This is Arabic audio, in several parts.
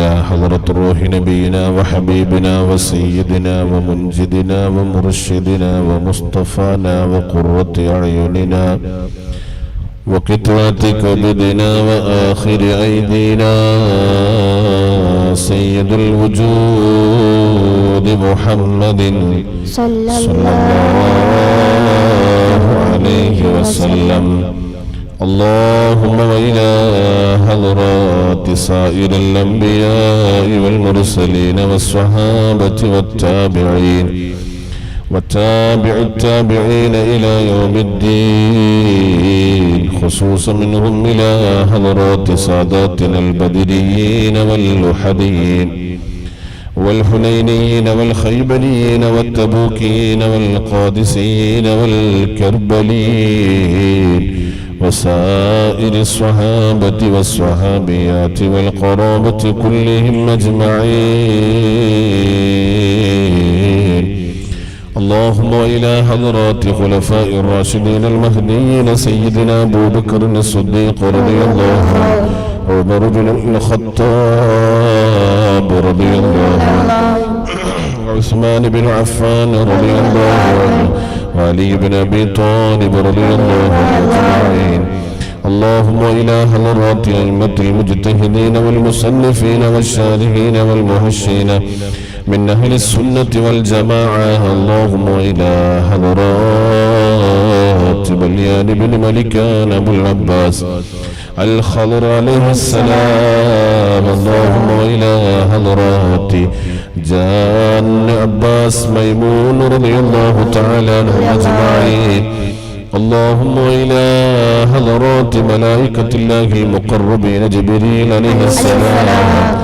وإلى حضرة روح نبينا وحبيبنا وسيدنا ومنجدنا ومرشدنا ومصطفانا وقرة أعيننا وقطرة كبدنا وآخر أيدينا سيد الوجود محمد صلى الله عليه وسلم. اللهم وإلى حضرات سائر الأنبياء والمرسلين والصحابة والتابعين وتابع التابعين إلى يوم الدين، خصوصا منهم إلى حضرات ساداتنا البدريين واللحديين والحنينيين والخيبريين والتبوكيين والقادسيين والكربليين وسائر الصحابة والصحابيات والقرابة كلهم أجمعين. اللهم إلى حضرات خلفاء الراشدين المهديين سيدنا أبو بكر الصديق رضي الله عنه، عمر بن الخطاب رضي الله عنه، عثمان بن عفان رضي الله عنه، وعلي بن أبي طالب رضي الله عنه أجمعين. اللهم إلى حضرات أئمة المجتهدين والمصنفين والشارحين والمهشين من أهل السنة والجماعة. اللهم إلى حضرات بليان بن ملكان أبو العباس الخضر عليه السلام. اللهم إلى حضرات جان عباس ميمون رضي الله تعالى عنهم أجمعين. اللهم إلى حضرات ملائكة الله المقربين جبريل عليه السلام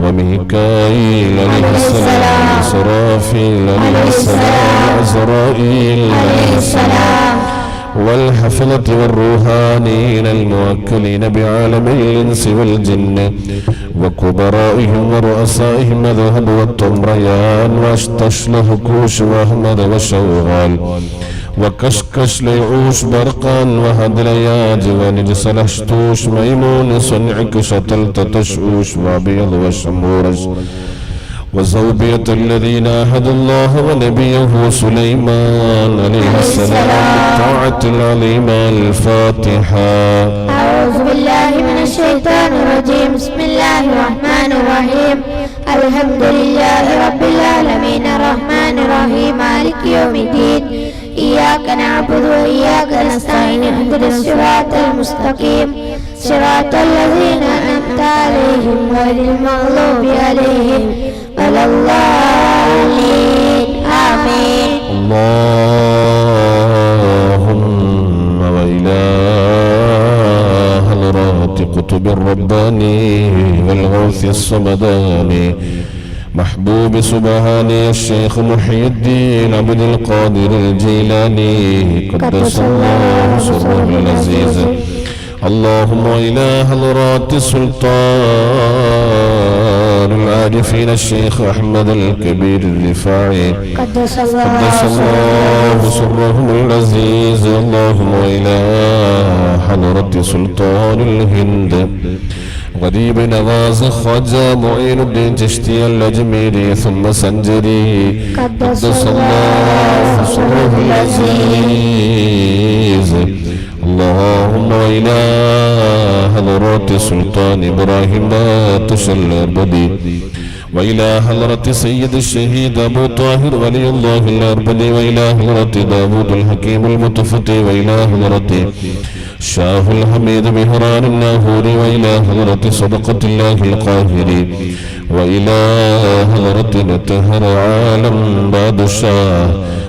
وميكائيل عليه السلام وإسرافيل عليه السلام وعزرائيل عليه السلام والحفظة والروحانيين الموكلين بعالم الإنس والجن وكبرائهم ورؤسائهم ذهب والطمريان واشتشله كوش وأحمد وشوغال وكشكش ليعوش برقان وهدلياج ونجس لشتوش ميمون صنعك شتلت تشوش وابيض وشمورش وزوبية الذين عاهدوا الله ونبيه سليمان عليه السلام بالطاعة العظيمة. الفاتحة. أعوذ بالله من الشيطان الرجيم. بسم الله الرحمن الرحيم. الحمد لله رب العالمين الرحمن الرحيم مالك يوم الدين. إياك نعبد وإياك نستعين اهدنا الصراط المستقيم صراط الذين أنعمت عليهم غير المغضوب عليهم ولا الضالين آمين. اللهم وإلى حضرات قطب الرباني والغوث الصمداني محبوب سبحاني الشيخ محي الدين عبد القادر الجيلاني قدس الله سره العزيز. اللهم إلى حضرات السلطان العارفين الشيخ أحمد الكبير الرفاعي قدس الله سره العزيز. اللهم إلى حضرة سلطان الهند غريب نواز خواجة معين الدين چشتي الأجميري ثم سنجري قدس الله سره العزيز. اللهم إلى حضرات سلطان إبراهيم باتش الأربدي وإلى حضرة سيد الشهيد أبو طاهر ولي الله الأربدي وإلى حضرة داود الحكيم المتفتي وإلى حضرة شاه الحميد مهران الناهوري وإلى حضرة صدقة الله القاهري وإلى حضرة نتهر عالم بادشاه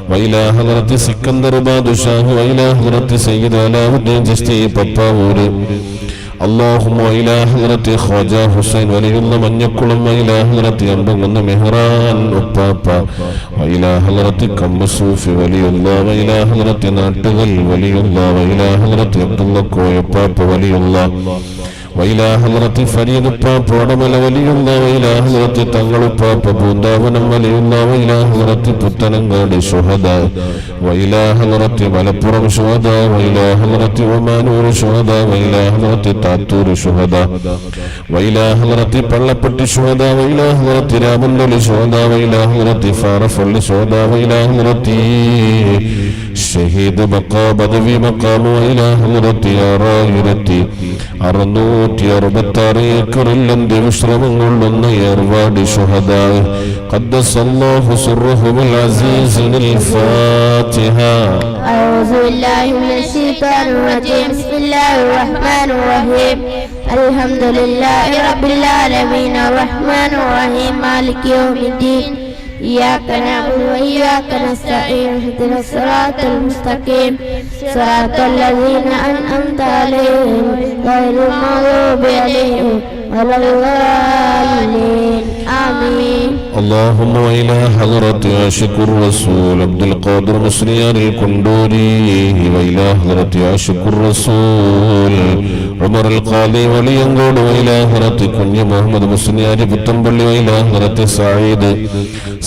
وإلى حضرة سكندر بادشاه وإلى حضرة سيد علاء الدين چشتي പപ്പാവൂര്. اللهم إلى حضرة خواجة حسين ولي الله من يكلم وإلى حضرة أنبغن مهران أبابا وإلى حضرة كم صوفي ولي الله وإلى حضرة ناتغل ولي الله وإلى حضرة عبد الله كوي أبابا ولي الله وإلى حضرة فريد الباب ورمل ولي الله وإلى حضرة تنغل الباب بونداونا ولي الله وإلى حضرة بطننغال شهداء وإلى حضرة ملبرم شهداء وإلى حضرة ومانور شهداء وإلى حضرة تاتور شهداء وإلى حضرة പള്ളപ്പെട്ടി شهداء وإلى حضرة رامندل شهداء وإلى حضرة فارفل شهداء وإلى حضرة شهيد مقام بدوي مقام وإلى حضرة ആറായിരത്തി 666 ഏക്കറിലും ദിവശ്രമങ്ങളുള്ള ഏർവാടി ശുഹദാ ഖദ്ദസല്ലാഹു സിർറഹുൽ അസീസിൽ ഫാത്തിഹ. أعوذ بالله من الشيطان الرجيم بسم الله الرحمن الرحيم الحمد لله رب العالمين الرحمن الرحيم مالك يوم الدين إياك نعبد وإياك نستعين اهدنا الصراط المستقيم صراط الذين أنعمت عليهم غير المغضوب عليهم ولا الضالين آمين. اللهم وإلى حضرة عاشق الرسول عبد القادر مسليان الكندوري وإلى حضرة عاشق الرسول عمر القاضي ولينقول وإلى حضرة كني محمد مسليان بطنبلي وإلى حضرة سعيد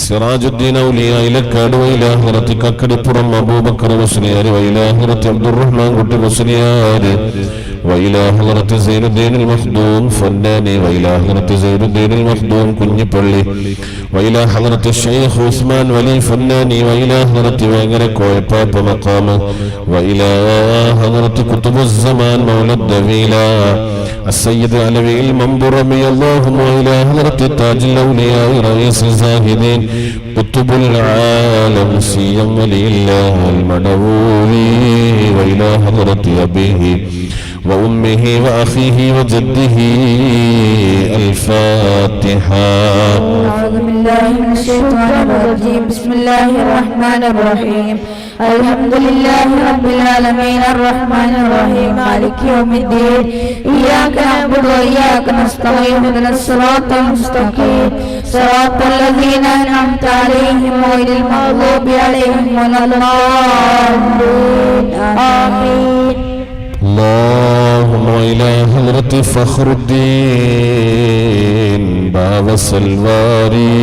سراج الدين أولياء لكاد وإلى حضرة ككربرم أبو بكر مسليان وإلى حضرة عبد الرحمن قد مسليان وإلى حضرة زين الدين المخدوم فناني وإلى حضرة زين الدين المخدوم كني بلي وإلى حضرة الشيخ عثمان ولي فناني وإلى حضرة وانغرك ويباب مقامه وإلى حضرة كتب الزمان مولى الدويلة السيد علوي المنبرمي اللهم وإلى حضرة تاج الأولياء رئيس الزاهدين قطب العالم سيم ولي الله المدعوي وإلى حضرة أبيه وأمه وأخيه وجده الفاتحة. أعوذ بالله من الشيطان الرجيم بسم الله الرحمن الرحيم الحمد لله رب العالمين الرحمن الرحيم مالك يوم الدين إياك نعبد وإياك نستعين اهدنا الصراط المستقيم صراط الذين أنعمت عليهم غير المغضوب عليهم ولا الضالين آمين. اللهم إلى حضرة فخر الدين باب السلواري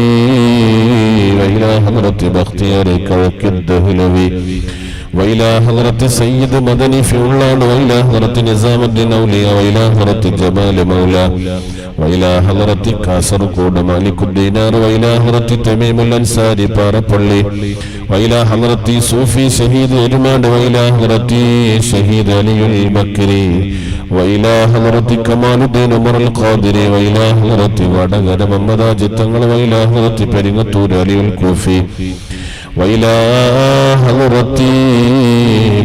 وإلى حضرة بختيار كوك الدهلوي وإلى حضرة سيد مدني في أولاد وإلى حضرة نظام الدين أولياء وإلى حضرة جمال مولى وإلى حضرة كاسر كود مالك الدينار وإلى حضرة تميم الأنصاري باربولي وإلى حضرة صوفي شهيد إرماد وإلى حضرة شهيد علي البكري وإلى حضرة كمال الدين عمر القادري وإلى حضرة وادغر محمد جتنغل وإلى حضرة برينتور علي الكوفي وإلى حضرة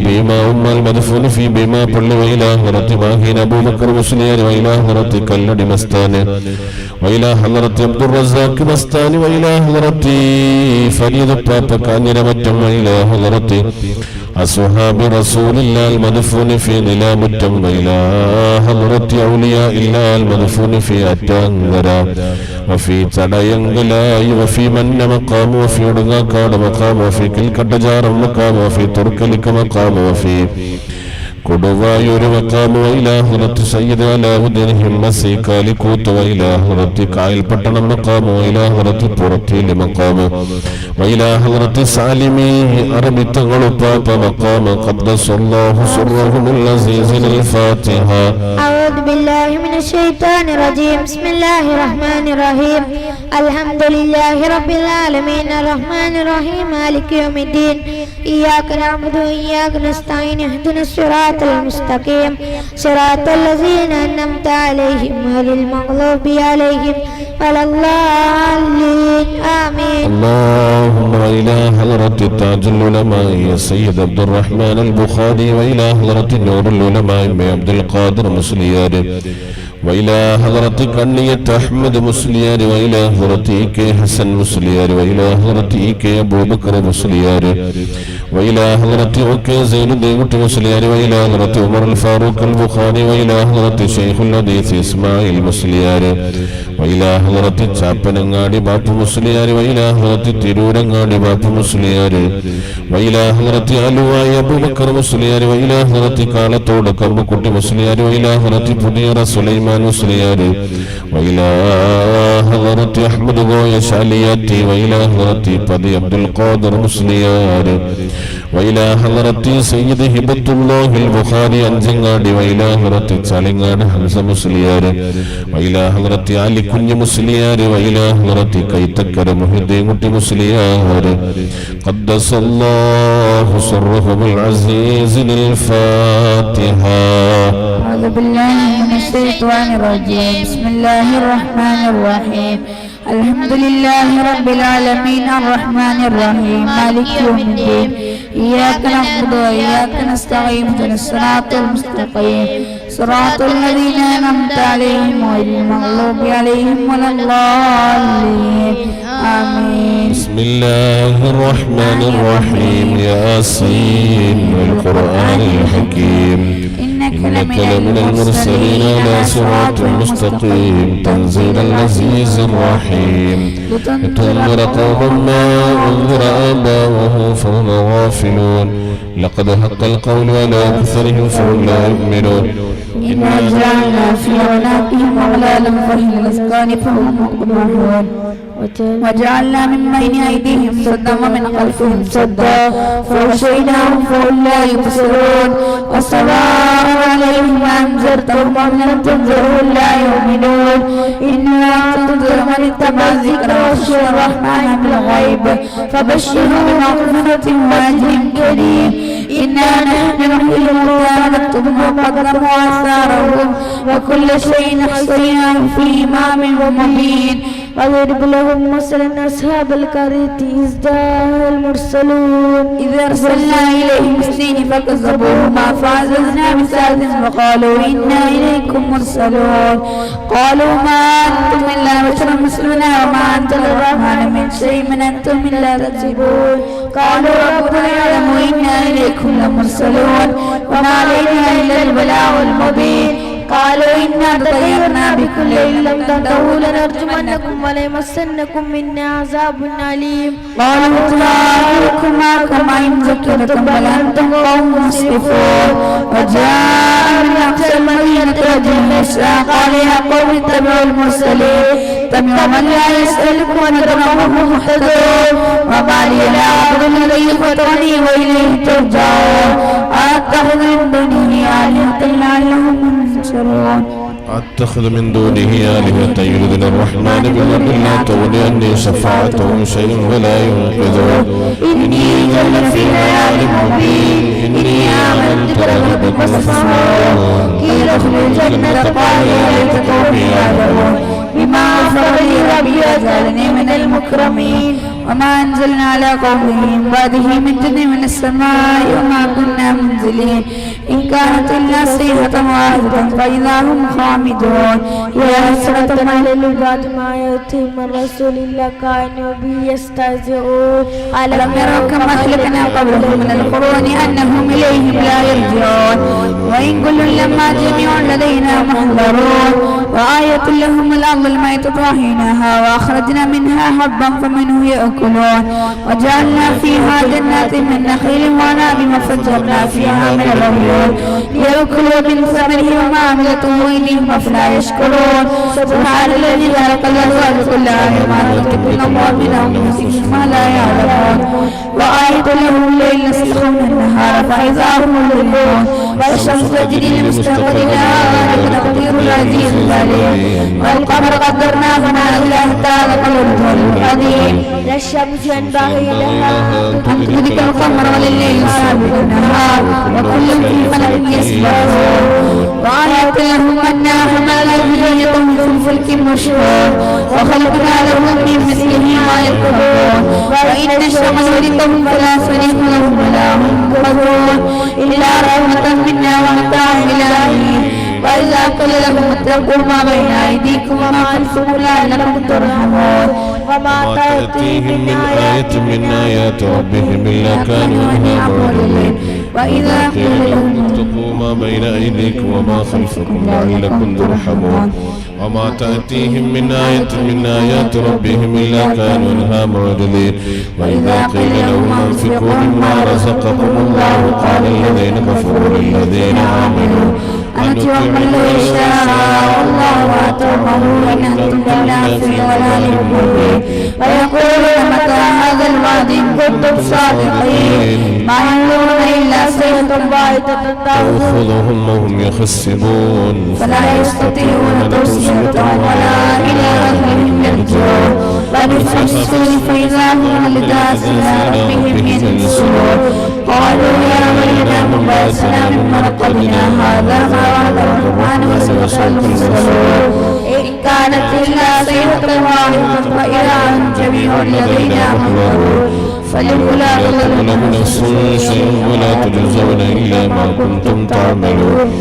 بما أم المدفون في بما بل وإلى حضرة ماهين أبو بكر مسليان وإلى حضرة كلد مستاني وإلى حضرة عبد الرزاق مستاني وإلى حضرة فريد بابا كانير مجم وإلى حضرة أصحاب رسول الله المدفون في ظلام التم وإلى حضرة أولياء الله المدفون في أتانغرا وفي تداينغلاي وفي من مقام وفي رغاكاد مقام وفي كلكتجار مقام وفي تركلك مقام وفي കൊടുവായൂർ മഖാം وإلى حضرة سيد علاؤദ്ദീൻ ഹിമ്മസി കാലിക്കൂത്ത് وإلى حضرة കായൽപട്ടണം മഖാം وإلى حضرة പുറത്തിലെ മഖാം وإلى حضرة സാലിമി അറബി തങ്ങളുപ്പാപ്പ മഖാം قدس الله سرهم العزيز الفاتحة. أعوذ بالله من الشيطان الرجيم بسم الله الرحمن الرحيم الحمد لله رب العالمين الرحمن الرحيم مالك يوم الدين إياك نعبد وإياك نستعين اهدنا الصراط المستقيم صراط الذين أنعمت عليهم غير المغضوب عليهم ولا الضالين آمين. اللهم إلى حضرة تاج العلماء سيد عبد الرحمن البخاري وإلى حضرة نور العلماء عبد القادر مسليار وإلى حضرة كنية أحمد مسليار وإلى حضرة كي حسن مسليار وإلى حضرة كي أبو بكر مسليار وإلى حضرة أوكي زين الدين مسليار وإلى حضرة عمر الفاروق البخاري وإلى حضرة شيخ الحديث إسماعيل مسليار وإلى حضرة ചാപ്പനങ്ങാടി ബാപ്പു മുസ്ലിയാർ وإلى حضرة തിരൂരങ്ങാടി ബാപ്പു മുസ്ലിയാർ وإلى حضرة ആലുവായി അബൂബക്കർ മുസ്ലിയാർ وإلى حضرة കാളത്തോട് കമ്പക്കുട്ടി മുസ്ലിയാർ وإلى حضرة പുതിയറ സുലൈമാൻ മുസ്ലിയാർ وإلى حضرة أحمد ഗോയ ശാലിയാറ്റി وإلى حضرة പതി അബ്ദുൽ ഖാദർ മുസ്ലിയാർ وإلى حضرة سيد هبة الله البخاري അഞ്ചങ്ങാടി وإلى حضرة ചാലിങ്ങാട് ഹംസ മുസ്ലിയാർ وإلى حضرة علي കുഞ്ഞ് മുസ്ലിയാർ وإلى حضرة കൈത്തക്കര മുഹിദ്ദീൻ കുട്ടി മുസ്ലിയാർ قدس الله سرهم العزيز الفاتحة. أعوذ بالله من الشيطان الرجيم. بسم الله الرحمن الرحيم. الحمد لله رب العالمين الرحمن الرحيم مالك يوم الدين إياك نعبد وإياك نستعين اهدنا الصراط المستقيم صراط الذين أنعمت عليهم غير المغضوب عليهم ولا الضالين آمين. بسم الله الرحمن الرحيم ياسين والقرآن الحكيم إنك لمن المرسلين على صراط مستقيم تنزيل العزيز الرحيم لتنذر قوما ما أنذر آباؤهم فهم غافلون لقد حق القول على أكثرهم فهم لا يؤمنون إنا جعلنا في أعناقهم أغلالا فهي الأذقان فهم مقمحون وجعلنا من بين أيديهم سدا ومن خلفهم سدا فغشيناهم فهم لا يبصرون وسواء عليهم أنذرتهم أم لم تنذرهم لا يؤمنون إنا تنذر من اتبع الذكر وخشي الرحمن بالغيب فبشره بمغفرة وأجر كريم. إنا نحن نحيي الموتى ونكتب ما قدموا وآثارهم وكل شيء أحصيناه في إمام مبين. واضرب لهم مثلا أصحاب القرية إذ جاءها المرسلون إذ أرسلنا إليهم اثنين فكذبوهما فعززنا بثالث وقالوا إنا إليكم مرسلون قالوا ما أنتم إلا بشر مثلنا وما أنزل الرحمن من شيء من أنتم إلا تكذبون قالوا ربنا يعلم إنا إليكم لمرسلون وما علينا إلا البلاغ المبين. قالوا إنا تطيرنا بكم لئن لم تنتهوا لنرجمنكم وليمسنكم منا عذاب أليم. قالوا طائركم معكم إن ذكرتم بل أنتم قوم مسرفون. وجاء من أقصى المدينة رجل يسعى قال يا قوم اتبعوا المرسلين اتبعوا من لا يسألكم أجرا وهم مهتدون. وما لي لا أعبد الذي فطرني وإليه ترجعون. أتخذ من دونه آلهة لعلهم ينصرون. أتخذ من دونه آلهة يردن الرحمن بالأرض لا تغني عني شفاعتهم شيء ولا ينقذون. إني إذا لفي ضلال مبين. إني آمنت بربكم فاسمعون. قيل ادخلوا الجنة قال يا ليت قومي يعلمون بما غفر لي ربي وجعلني من المكرمين. وما أنزلنا على قومه من بعده من جند من السماء وما كنا منزلين إن كانت إلا صيحة واحدة فإذا هم خامدون. يا حسرة على العباد ما يأتيهم من رسول إلا كانوا به يستهزئون. ألم يروا كما أهلكنا قبلهم من القرون أنهم إليهم لا يرجعون. وإن كل لما جميع لدينا محضرون. وآية لهم الأرض الميتة وحيناها وأخرجنا منها حبا فمنه يأكلون. وجعلنا فيها جنات من نخيل وعناب وفجرنا فيها من العيون ليأكلوا من ثمره وما عملته أيديهم أفلا يشكرون. سبحان الذي خلق الأزواج كلها مما تنبت الأرض من أنفسهم ما لا يعلمون. وآية لهم الليل يسبحون النهار فإذا هم مظلمون. والشمس تجري لمستقر لها ذلك تقدير العزيز العليم. والقمر قدرناه منازل حتى بلغ الجل العظيم. لا الشمس ينبغي لها أن تدرك القمر ولليل سابق النهار وكل في فلك يسبحون. وآية لهم أنا حملنا ذريتهم في الفلك المشحون وخلقنا لهم من مثله ما يركبون. وإن الشمس ردهم فلا صريخ لهم ولا هم ينقذون إلا رحمة منا ومتاعا إلى حين. وإذا قيل لهم اتقوا ما بين أيديكم وما خلفكم لعلكم ترحمون. وما تأتيهم من آية من آيات ربهم إلا كانوا عنها معرضين. وإذا قيل لهم اتقوا ما بين أيديكم وما خلفكم لعلكم ترحمون وما تأتيهم من آية من آيات ربهم إلا كانوا عنها معرضين وإذا قيل لهم أنفقوا مما رزقكم الله قال الذين كفروا للذين آمنوا أنتم من لو شاء الله وأطعمه إن أنتم إلا في ضلال مبين ويقولون متى هذا الوعد إن كنتم صادقين ما ينظرون إلا صيحة واحدة تأخذهم وهم يخسبون فلا يستطيعون توصية ولا إلى أهلهم يرجعون ونفخ الصور فإذا هم لذات ربهم ينسون قالوا يا ويلنا مبعثنا من مرقدنا هذا ما وعد الرحمن وصدق المرسلون إن كانت إلا صيحة واحدة فإذا هم جميع لدينا محضرون فلولا تظلم نفس شيء ولا تجزون إلا ما كنتم تعملون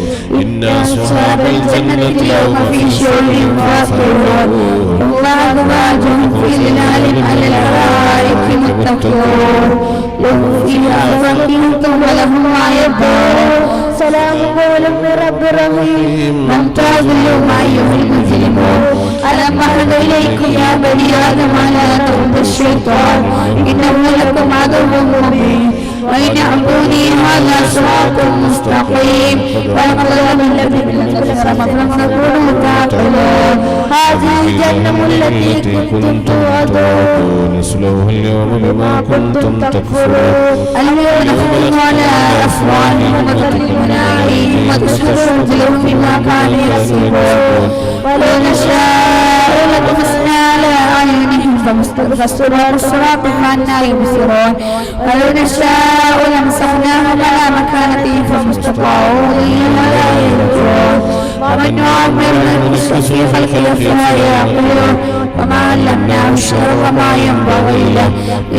إنا أصحاب الجنة اليوم في شغل فاكهون الله أزواجهم في ظلال على الأرائك متكئون لهم فيها فاكهة ولهم ما يدعون سلام قولا من رب رحيم ممتاز اليوم أيها المجرمون ألم أعهد إليكم يا بني آدم لا تعبدوا الشيطان إنه لكم عدو مبين وإن اعبدوني هذا صراط مستقيم ولقد أضل الذين كفروا فلم تعقلون هذه الجنة التي كنتم توعدون نسلوها اليوم بما كنتم تكفرون اليوم نختم على أفواههم وتكلمنا أيديهم وتشهد أرجلهم بما كانوا يكسبون ولو نشاء لطمسنا على أعينهم فاستبصروا الصراط فأنى يبصرون ولو نشاء لمسخناهم على مكانتهم فما استطاعوا ولا يرجعون ومن نعمر ننقصه في خلقه فلا يعقلون وما علمناه الشعر وما ينبغي له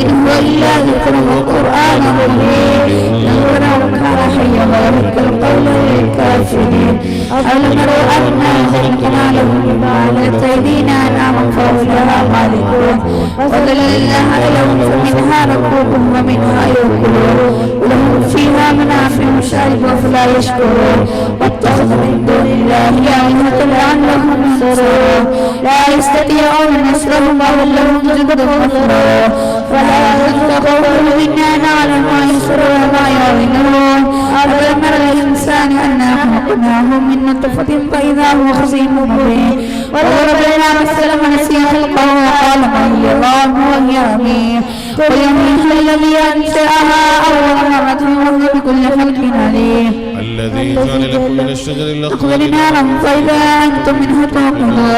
إن هو إلا ذكر وقرآن مبين نذكره كان حيا ويهلك القول للكافرين أولم يروا أنا خلقنا لهم مما عملت أيدينا أنعاما فهم لها مالكون وذللناها لهم فمنها ركوبهم ومنها يأكلون ولهم فيها منافع مشارب فلا يشكرون واتخذ من دون الله آلهة لعلهم ينصرون لا يستطيعون نصرهم وهم لهم جند مخلوق فلا يستطيعون منا نعلم ما يسرون وما يعلنون أولم ير الإنسان أنا خلقناه من نطفة فإذا هو خصيم مبين وضربنا مثلا ونسي خلقه وقال من يضام وهي رميم قل يميح الذي أنشأها أول مرة وهو بكل خلق عليم الذي جعل لكم من الشجر الأخضر نارا فإذا أنتم منه توقدون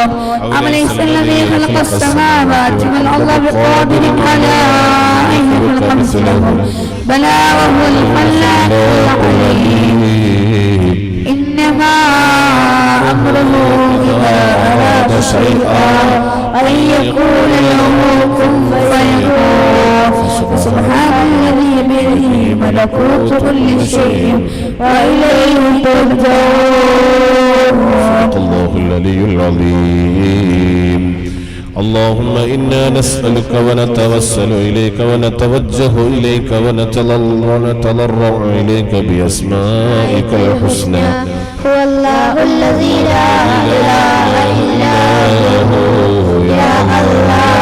أم ليس الذي خلق السماوات والأرض بقادر على أن يخلق مثلهم بلى وهو الخلاق العليم إنما أمره إذا أراد شيئا أن يقول له كن فيكون سبحان الذي بيده ملكوت كل شيء وإليه ترجعون. الله العلي العظيم. اللهم إنا نسألك ونتوسل إليك ونتوجه إليك ونتضرع إليك بأسمائك الحسنى هو الله الذي لا إله إلا هو يا الله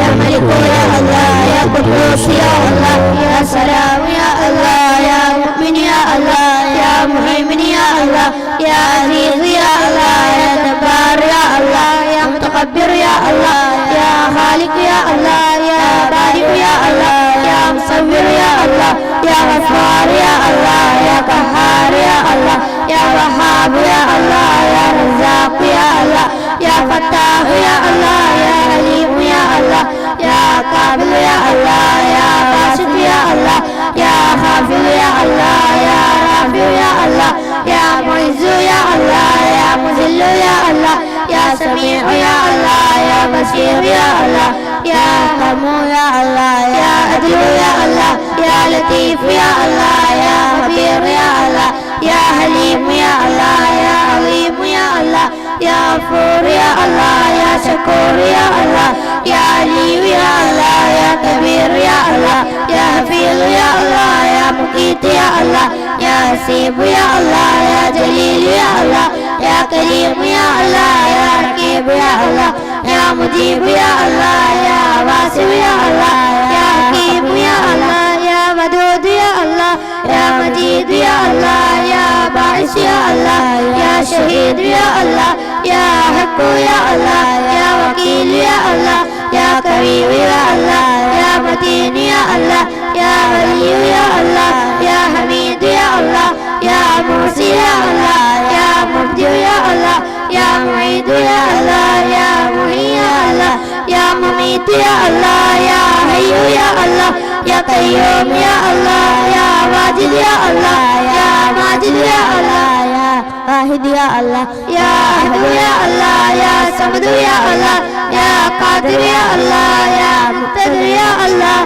يا ملك يا الله يا قدوس يا الله يا سلام يا الله يا مؤمن يا الله يا مهيمن يا الله يا عزيز يا الله يا جبار يا الله يا متكبر يا الله يا خالق يا الله يا بارئ يا الله يا مصور يا الله يا غفار يا الله يا قهار يا الله يا وهاب يا الله يا رزاق يا الله يا فتاح يا الله يا عليم يا الله يا قابل يا الله يا باسط يا الله يا حافظ يا الله يا رافع يا الله يا معز يا الله يا مذل يا الله يا سميع يا الله يا بصير يا الله يا حكم يا الله يا عدل يا الله يا لطيف يا الله يا خبير يا الله يا حليم يا الله يا عليم يا الله يا غفور يا الله يا شكور يا الله يا علي يا الله يا كبير يا الله يا حفيظ يا الله يا مقيت يا الله يا حسيب يا الله يا جليل يا الله يا كريم يا الله يا رقيب يا الله يا مجيب يا الله يا واسع يا الله يا حكيم يا الله يا ودود يا الله يا مجيد يا الله يا باعث يا الله يا شهيد يا الله يا حق يا الله يا وكيل يا الله يا كريم يا الله يا متين يا الله يا ولي يا الله يا حميد يا الله يا موسى يا الله يا مبدع يا الله يا معيد يا الله يا معين يا الله يا مميت يا الله يا حي يا الله يا قيوم يا الله يا واجد يا الله يا ماجد يا الله يا واحد يا الله يا أحد يا الله يا صمد يا الله يا قادر يا الله يا مقتدر يا الله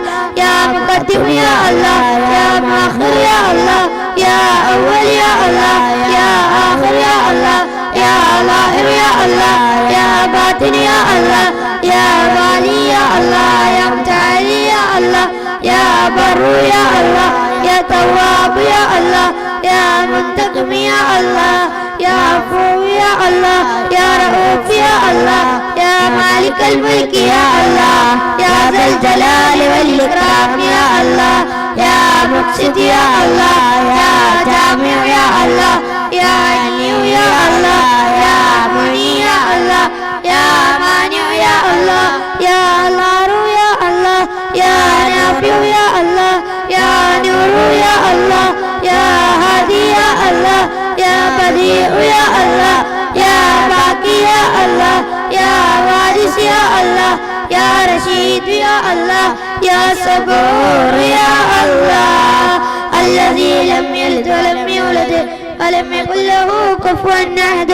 يا مقدم يا الله يا مؤخر يا الله يا أول يا الله يا آخر يا الله يا ظاهر يا الله يا باطن يا الله يا والي يا الله يا متعالي يا الله يا بر يا الله يا تواب يا الله يا منتقم يا الله يا عفو يا الله يا رؤوف يا الله يا مالك الملك يا الله يا ذا الجلال والإكرام يا الله يا مقسط يا الله يا جامع يا الله يا علي يا الله يا معين يا الله يا مانع يا الله يا نار يا الله يا نافع يا الله يا نور يا الله يا هادي يا الله يا بديع يا الله يا باقي يا الله يا وارث يا الله يا رشيد يا الله يا صبور يا الله الذي لم يلد ولم يولد ولم يكن له كفوا أحد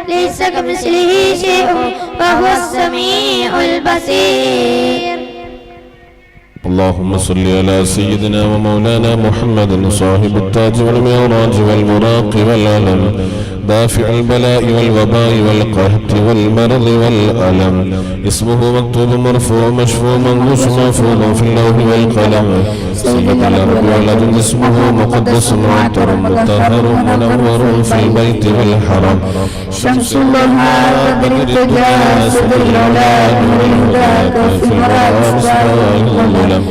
ليس كمثله شيء وهو السميع البصير. اللهم صل على سيدنا ومولانا محمد صاحب التاج والمعراج والبراق والعلم دافع البلاء والوباء والقهط والمرض والألم اسمه مكتوب مرفوع مشفوع منقوش محفوظ في اللوح والقلم سيد الأرض والأرض اسمه مقدس معطر مطهر منور في البيت والحرم شمس الله بدر التجاه صدر العلا نور الهدى كف المراد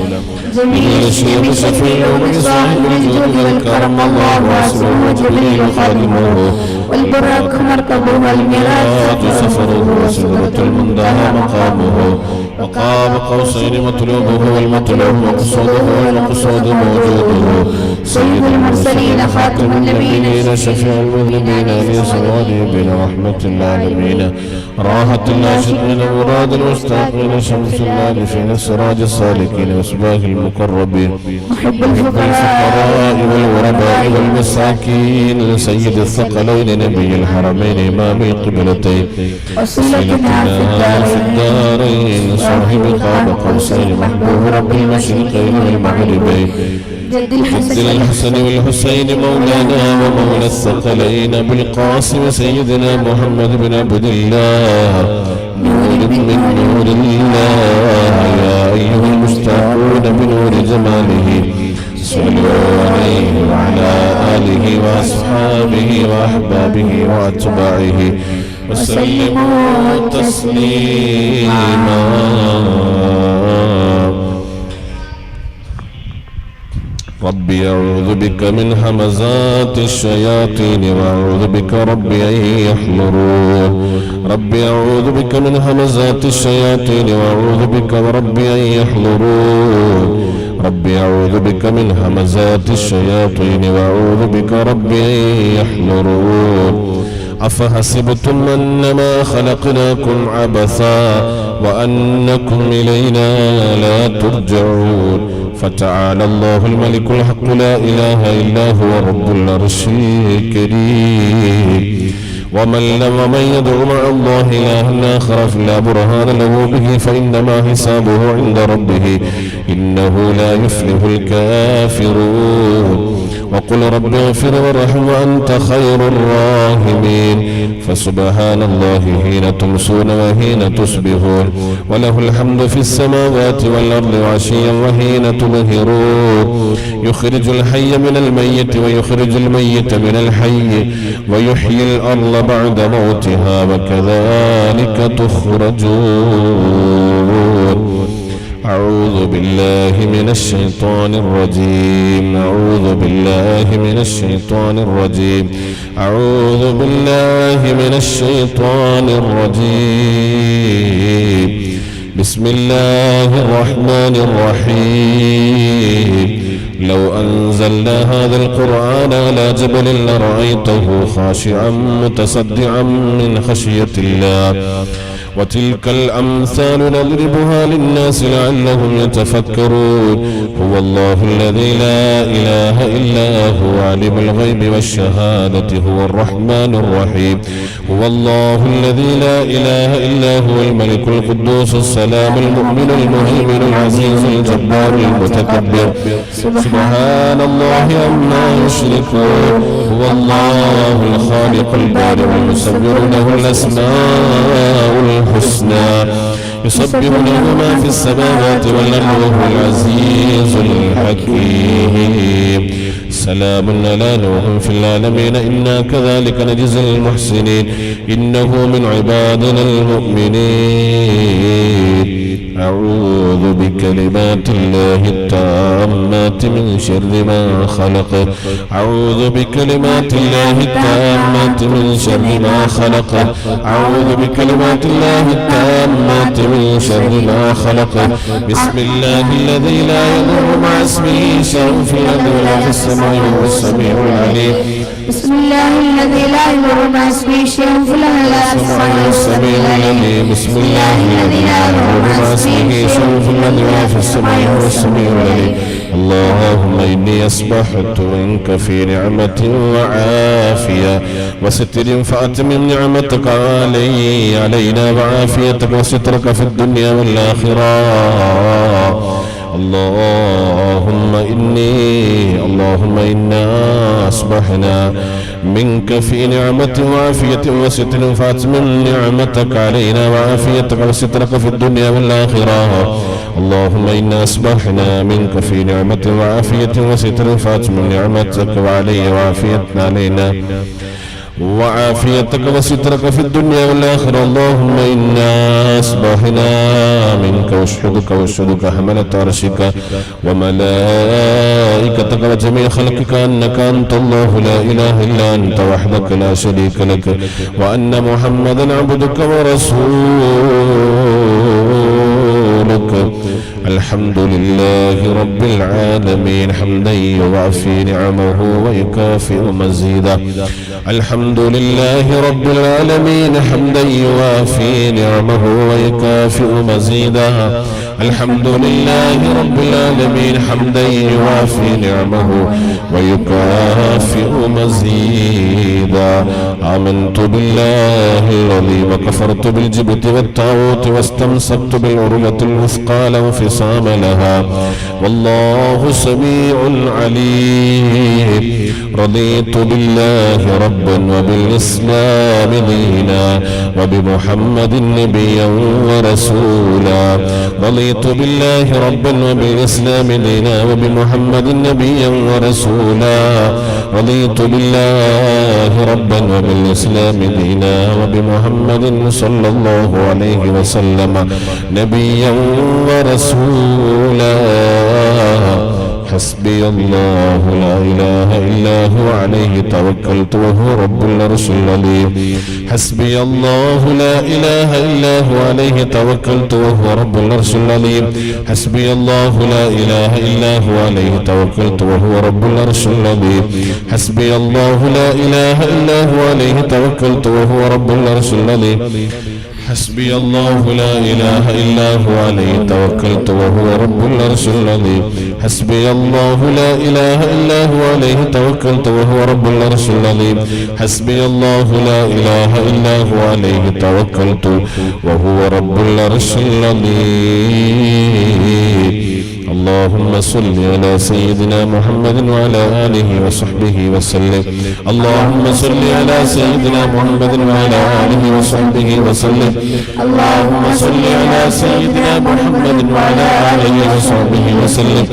جميل الشيخ شفيع وصاحب الجود والكرم الله واسعه وجبريل خادمه والبراق مركبه والميراث سفره وسدرة المنتهى مقامه وقاب قوسين مطلوبه والمطلوب مقصوده والمقصود موجوده سيد المرسلين خاتم النبيين شفيع المذنبين ليس بين رحمة العالمين راحة الناشئين مراد المستحقين شمس النادفين سراج السالكين وصباح المقربين محب الفقراء والغرباء والمساكين سيد الثقلين نبي الحرمين إمام القبلتين وسيلتنا في الدارين صاحب قاب قوسين محبوب رب المشرقين والمغربين جد الحسن والحسين مولانا ومولى الثقلين بالقاسم سيدنا محمد بن عبد الله نور من نور الله يا أيها المشتاقون بنور جماله صلوا عليه وعلى آله وأصحابه وأحبابه وأتباعه وسلموا تسليما. ربي أعوذ بك من همزات الشياطين وأعوذ بك ربي أن يحضرون ربي أعوذ بك من همزات الشياطين وأعوذ بك ربي أن يحضرون ربي أعوذ بك من همزات الشياطين وأعوذ بك ربي أن يحضرون أفحسبتم أنما خلقناكم عبثا وأنكم إلينا لا ترجعون فتعالى الله الملك الحق لا إله إلا هو رب العرش الكريم ومن يدعو مع الله إلها آخر فلا برهان له به فإنما حسابه عند ربه إنه لا يفلح الكافرون وقل رب اغفر وارحم وأنت خير الراحمين فسبحان الله حين تمسون وحين تصبحون وله الحمد في السماوات والأرض وعشيا وحين تظهرون يخرج الحي من الميت ويخرج الميت من الحي ويحيي الأرض بعد موتها وكذلك تخرجون أعوذ بالله من الشيطان الرجيم أعوذ بالله من الشيطان الرجيم أعوذ بالله من الشيطان الرجيم بسم الله الرحمن الرحيم لو أنزلنا هذا القرآن على جبل لرأيته خاشعا متصدعا من خشية الله وتلك الأمثال نضربها للناس لعلهم يتفكرون هو الله الذي لا إله إلا هو عالم الغيب والشهادة هو الرحمن الرحيم هو الله الذي لا إله إلا هو الملك القدوس السلام المؤمن المهيمن العزيز الجبار المتكبر سبحان الله عما يشركون هو الله الخالق البارئ المصور له الأسماء الحسنى يسبح له ما في السماوات والأرض وهو العزيز الحكيم سلام على نوح في العالمين إنا كذلك نجزي المحسنين إنه من عبادنا المؤمنين أعوذ بكلمات الله التامات من شر ما خلق أعوذ بكلمات الله التامات من شر ما خلق أعوذ بكلمات الله التامات من شر ما خلق بسم الله الذي لا يضر مع اسمه شيء في الأرض ولا في السماء وهو السميع العليم بسم الله الذي لا يضر مع اسمه شيء في الأرض ولا في السماء وهو السميع العليم بسم الله الذي لا يضر مع اسمه شيء في الأرض ولا في السماء وهو السميع العليم اللهم إني أصبحت منك في نعمة وعافية وستر فأتمم نعمتك علينا وعافيتك وسترك في الدنيا والآخرة اللهم إنا أصبحنا منك في نعمة وعافية وستر فأتمم نعمتك علينا وعافيتك وسترك في الدنيا والآخرة اللهم إنا أصبحنا منك في نعمة وعافية وستر فأتمم نعمتك وعلي وعافيتنا علينا وعافيتك وسترك في الدنيا والآخرة اللهم إنا أصبحنا منك واشهدك حملة عرشك وملائكتك وجميع خلقك أنك أنت الله لا إله إلا أنت وحدك لا شريك لك وأن محمدا عبدك ورسولك الحمد لله رب العالمين حمدا يوافي نعمه ويكافئ مزيدا الحمد لله رب العالمين حمدا يوافي نعمه ويكافئ مزيدا الحمد لله رب العالمين حمدا يوافي نعمه ويكافئ مزيدا آمنت بالله العظيم وكفرت بالجبت والطاغوت واستمسكت بالعروة الوثقى لا انفصام لها والله سميع عليم رضيت بالله ربا وبالإسلام دينا وبمحمد نبيا ورسولا رضيت بالله ربا وبالإسلام دينا وبمحمد نبيا ورسولا رضيت بالله ربا وبالإسلام دينا وبمحمد صلى الله عليه وسلم نبيا ورسولا حسبي الله لا إله إلا هو عليه توكلت وهو رب العرش العظيم حسبي الله لا إله إلا هو عليه توكلت وهو رب العرش العظيم حسبي الله لا إله إلا هو عليه توكلت وهو رب العرش العظيم حسبي الله لا إله إلا هو عليه توكلت وهو رب العرش العظيم حسبي الله لا إله إلا هو عليه توكلت وهو رب العرش العظيم حسبي الله لا إله إلا هو عليه توكلت وهو رب العرش العظيم حسبي الله لا إله إلا هو عليه توكلت وهو رب العرش العظيم اللهم صل على سيدنا محمد وعلى آله وصحبه وسلم اللهم صل على سيدنا محمد وعلى آله وصحبه وسلم اللهم صل على سيدنا محمد وعلى آله وصحبه وسلم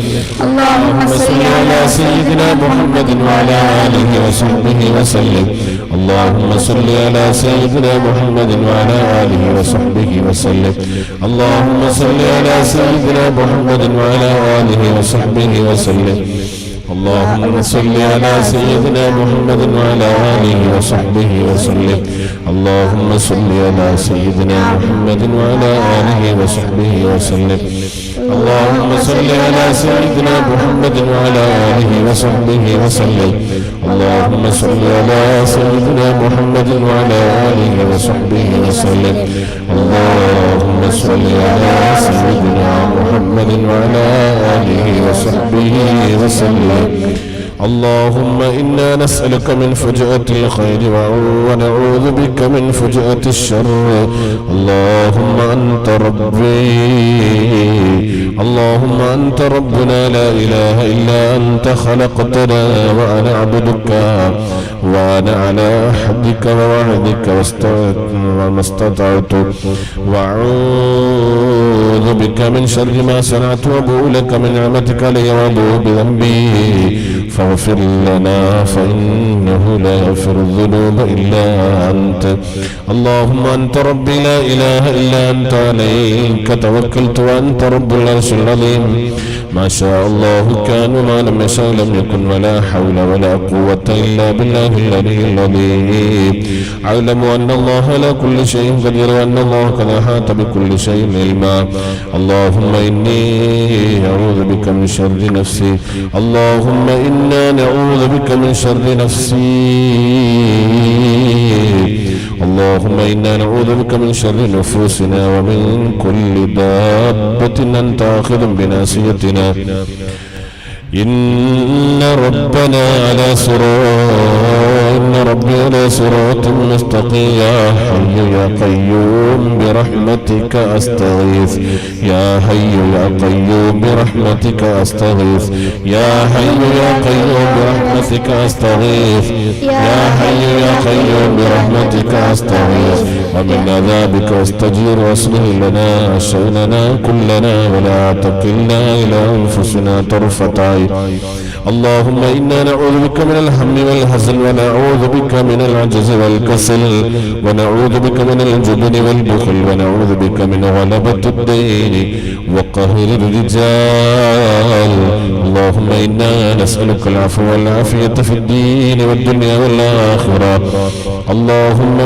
اللهم صل على سيدنا محمد وعلى آله وصحبه وسلم اللهم صل على سيدنا محمد وعلى آله وصحبه وسلم اللهم صل على سيدنا محمد وعلى آله وصحبه وسلم اللهم صل على سيدنا محمد وعلى آله وصحبه وسلم اللهم صل على سيدنا محمد وعلى آله وصحبه وسلم اللهم صل على سيدنا محمد وعلى آله وصحبه وسلم اللهم صل على سيدنا محمد وعلى آله وصحبه وسلم اللهم صل على سيدنا محمد وعلى آله وصحبه وسلم اللهم إنا نسألك من فجأة الخير ونعوذ بك من فجأة الشر اللهم أنت ربي اللهم أنت ربنا لا إله إلا أنت خلقتنا وأنا عبدك وأنا على عهدك ووعدك وما استطعت وأعوذ بك من شر ما صنعت وأبوء لك من نعمتك علي وأبوء بذنبي فاغفر لنا فإنه لا يغفر الذنوب إلا أنت اللهم أنت ربي لا إله إلا أنت عليك توكلت وأنت رب العرش العظيم ما شاء الله كان وما لم يشاء لم يكن ولا حول ولا قوة إلا بالله العلي العظيم أعلم أن الله على كل شيء قدير وأن الله قد أحاط بكل شيء علما اللهم إني أعوذ بك من شر نفسي اللهم إنا نعوذ بك من شر نفسي اللهم إنا نعوذ بك من شر نفوسنا ومن كل دابة أنت آخذ بناصيتنا إن ربنا على صراط مستقيم يا حي يا قيوم برحمتك أستغيث يا حي يا قيوم برحمتك أستغيث يا حي يا قيوم برحمتك أستغيث يا حي يا قيوم برحمتك أستغيث ومن عذابك واستجير واصلح لنا شأننا كلنا ولا تكلنا إلى أنفسنا طرفة عين اللهم إنا نعوذ بك من الهم والحزن ونعوذ بك من العجز والكسل ونعوذ بك من الجبن والبخل ونعوذ بك من غلبة الدين وقهر الرجال اللهم إنا نسألك العفو والعافية في الدين والدنيا والآخرة اللهم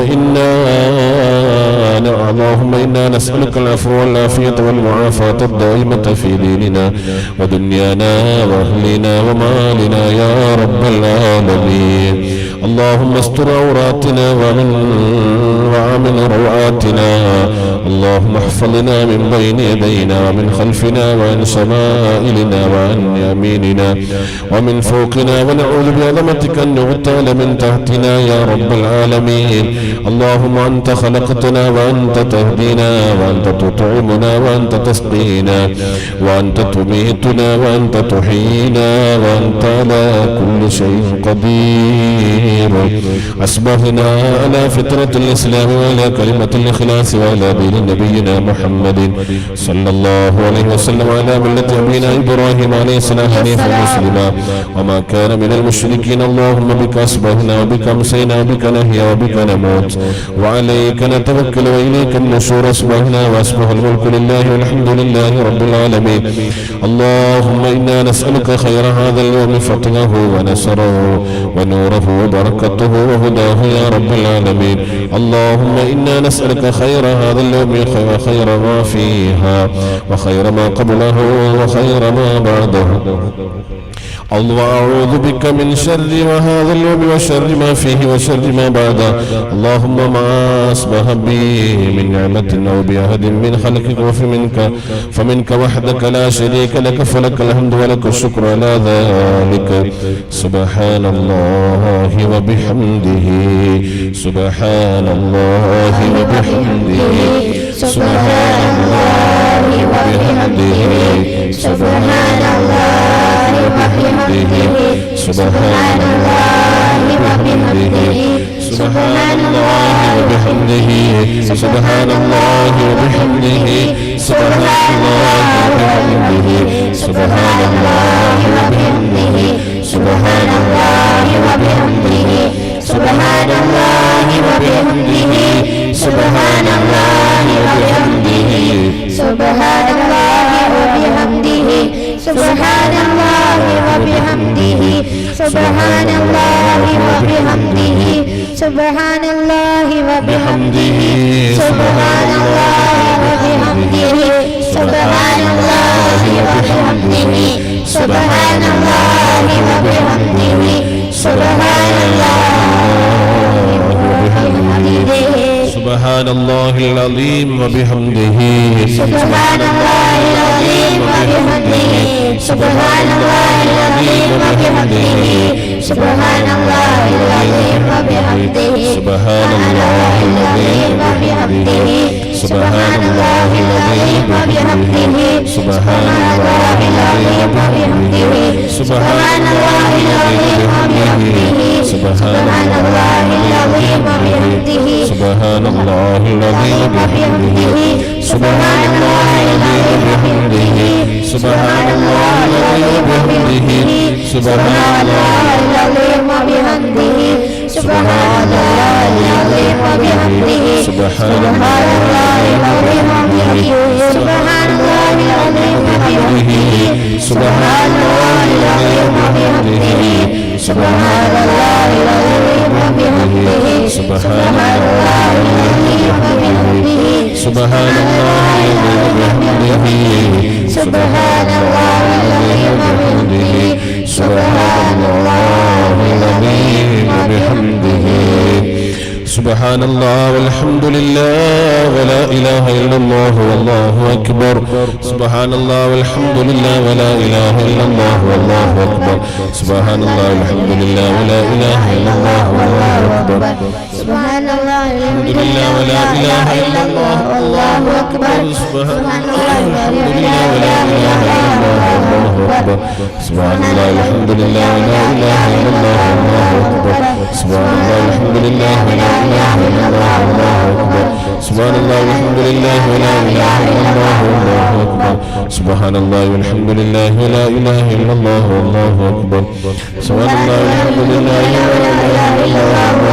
إنا نسألك العفو والعافية والمعافاة الدائمة في ديننا ودنيانا وأهلنا ومالنا يا رب العالمين اللهم استر عوراتنا وامن روعاتنا اللهم احفظنا من بين يدينا ومن خلفنا وعن شمائلنا وعن يميننا ومن فوقنا ونعوذ بعظمتك أن نغتال من تحتنا يا رب العالمين اللهم أنت خلقتنا وأنت تهدينا وأنت تطعمنا وأنت تسقينا وأنت تميتنا وأنت تحيينا وأنت على كل شيء قدير أصبحنا على فطرة الإسلام وعلى كلمة الإخلاص وعلى دين نبينا محمد صلى الله عليه وسلم على ملة أبينا إبراهيم عليه السلام حنيفا مسلما وما كان من المشركين اللهم بك أصبحنا وبك أمسينا وبك نحيا وبك نموت وعليك نتوكل وإليك النشور أصبحنا وأصبح الملك لله والحمد لله رب العالمين اللهم إنا نسألك خير هذا اليوم فضله ونصره ونوره وبركته وهداه يا رب العالمين اللهم إنا نسألك خير هذا اليوم وخير ما فيها وخير ما قبله وخير ما بعده الله أعوذ بك من شر وهذا اليوم وشر ما فيه وشر ما بعده اللهم ما أصبح بي من نعمة أو بعهد من خلقك فمنك وحدك لا شريك لك فلك الحمد ولك الشكر على ذلك سبحان الله وبحمده سبحان الله وبحمده سبحان الله وبحمده سبحان سبحان الله وبحمده سبحان الله وبحمده سبحان الله وبحمده سبحان الله وبحمده سبحان الله وبحمده سبحان الله وبحمده سبحان الله وبحمده سبحان الله وبحمده سبحان الله وبحمده سبحان الله وبحمده سبحان الله وبحمده سبحان الله وبحمده سبحان الله وبحمده سبحان الله وبحمده سبحان الله وبحمده سبحان الله العظيم وبحمده سبحان الله العظيم وبحمده سبحان الله العظيم وبحمده سبحان الله العظيم وبحمده سبحان الله العظيم وبحمده سبحان الله العظيم وبحمده سبحان الله العظيم وبحمده سبحان الله العظيم وبحمده سبحان الله العظيم وبحمده سبحان الله العظيم وبحمده سبحان الله العظيم وبحمده سبحان الله العظيم وبحمده سبحان الله العظيم وبحمده سبحان الله العظيم وبحمده سبحان الله العظيم وبحمده سبحان الله العظيم وبحمده سبحان الله العظيم وبحمده سبحان الله العظيم وبحمده سبحان الله العظيم وبحمده سبحان الله وبحمده سبحان الله العظيم وبحمده سبحان الله العظيم وبحمده سبحان الله والحمد لله ولا إله إلا الله والله أكبر سبحان الله والحمد لله ولا إله إلا الله والله أكبر سبحان الله والحمد لله ولا إله إلا الله والله أكبر سبحان الله الحمد لله ولا إله إلا الله والله أكبر سبحان الله والحمد لله ولا إله إلا الله والله أكبر سبحان الله والحمد لله ولا إله إلا الله والله أكبر سبحان الله والحمد لله ولا إله إلا الله والله أكبر سبحان الله والحمد لله ولا إله إلا الله والله أكبر سبحان الله والحمد لله ولا إله إلا الله والله أكبر سبحان الله والحمد لله ولا إله إلا الله والله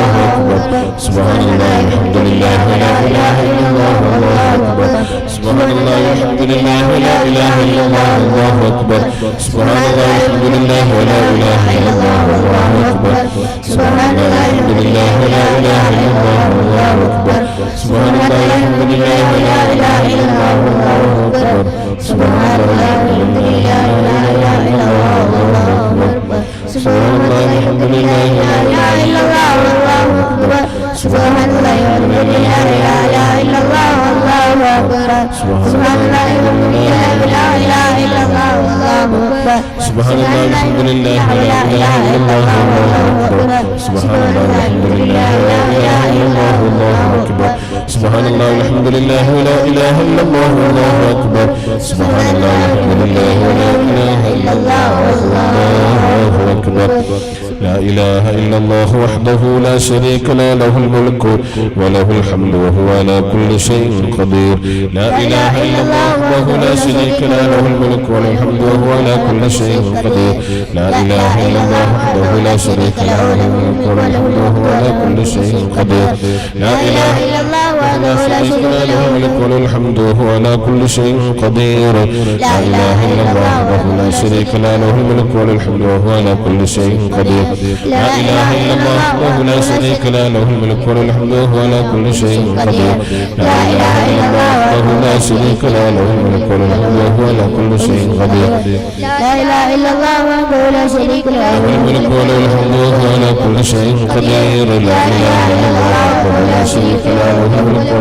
أكبر سبحان الله والحمد لله ولا إله إلا الله والله أكبر سبحان الله والحمد لله ولا إله إلا الله والله أكبر سبحان الله والحمد لله ولا إله إلا الله والله أكبر سبحان الله والحمد لله ولا إله إلا الله والله أكبر سبحان الله والحمد لله ولا إله إلا الله والله أكبر سبحان الله والحمد لله ولا إله إلا الله والله أكبر سبحان الله والحمد لله ولا إله إلا الله والله أكبر سبحان الله والحمد لله ولا إله إلا الله والله أكبر سبحان الله والحمد لله ولا إله إلا الله والله أكبر سبحان الله والحمد لله ولا إله إلا الله والله أكبر سبحان الله والحمد لله ولا إله إلا الله والله أكبر سبحان الله والحمد لله ولا إله إلا الله والله أكبر سبحان الله والحمد لله ولا إله إلا الله والله أكبر لا إله إلا الله وحده لا شريك له له الملك وله الحمد وهو على كل شيء قدير لا إله إلا الله وحده لا شريك له له الملك وله الحمد وهو على كل شيء قدير لا إله إلا الله وحده لا شريك له له الملك وله الحمد وهو على كل شيء قدير لا إله إلا الله وحده لا شريك له له الملك وله الحمد وهو على كل شيء قدير لا إله إلا الله وحده لا شريك له له الملك وله الحمد وهو على كل شيء قدير لا إله إلا الله وحده لا شريك له له الملك وله الحمد وهو على كل شيء قدير لا إله إلا الله وحده لا شريك له له الملك وله الحمد وهو على كل شيء قدير لا إله إلا الله وحده لا شريك له له الملك وله الحمد وهو على كل شيء قدير لا إله إلا الله وحده لا شريك له له الملك وله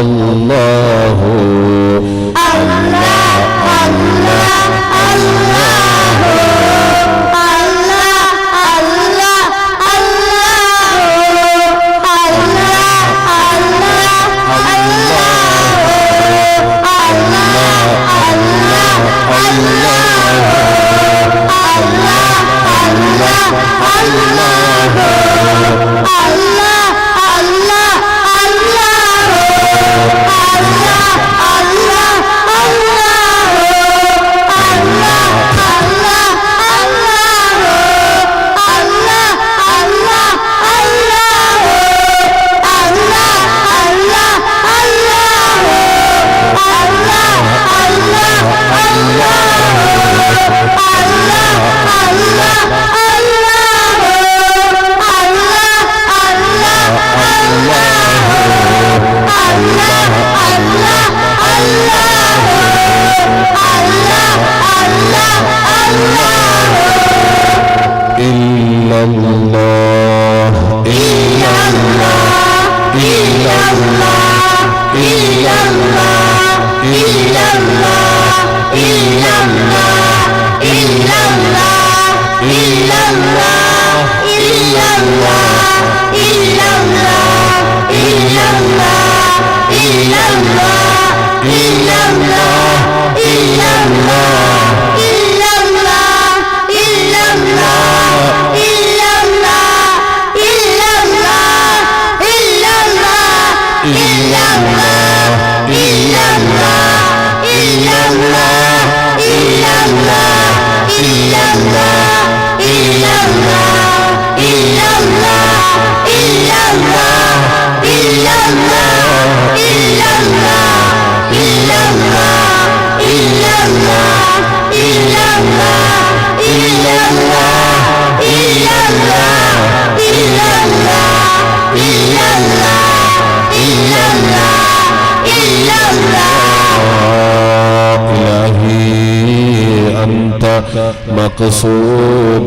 الله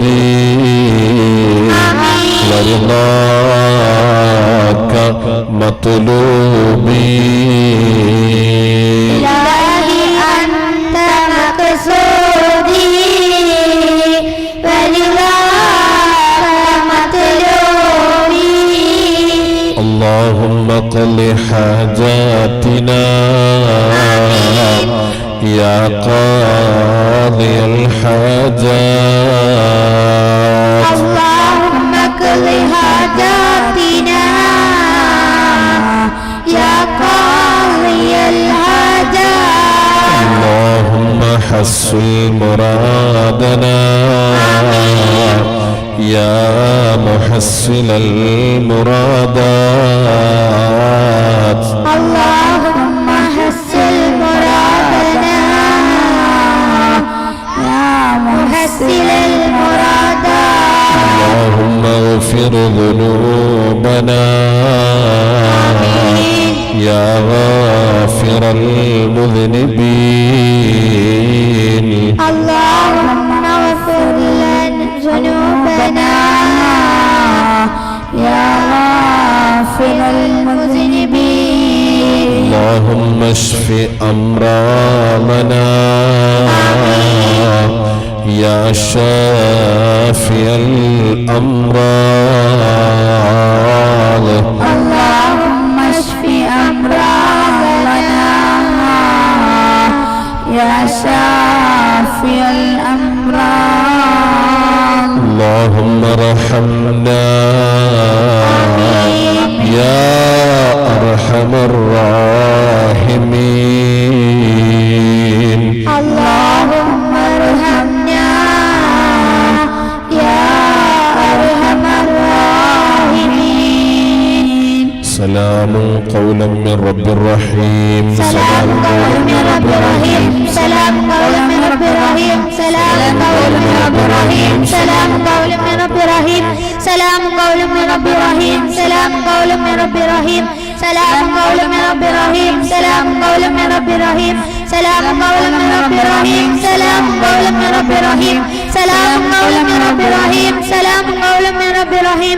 مقصودي ورضاك مطلوبي إلهي أنت مقصودي ورضاك مطلوبي اللهم اقض حاجاتنا يا قاضي الحاجات اللهم اقض حاجاتنا يا قاضي الحاجات اللهم حصل مرادنا يا محصل المرادات اللهم حصل مرادنا يا محصل المرادات اللهم اغفر ذنوبنا يا غافر المذنبين اللهم اغفر لنا ذنوبنا يا غافر المذنبين اللهم اشف أمراضنا يا شافي الأمراض اللهم اشف أمراضنا يا شافي الأمراض اللهم ارحمنا يا أرحم الراحمين اللهم ارحمنا يا أرحم الراحمين سلام قولا من رب رحيم سلام قولا من رب رحيم سلام قولا من رب رحيم سلام قولا من رب رحيم سلام قولا من رب رحيم سلام قولا من رب رحيم سلام قولا من رب رحيم سلام قولا من رب رحيم سلام قولا من رب رحيم سلام قولا من رب رحيم سلام قولا من رب رحيم سلام قولا من رب رحيم سلام قولا من رب رحيم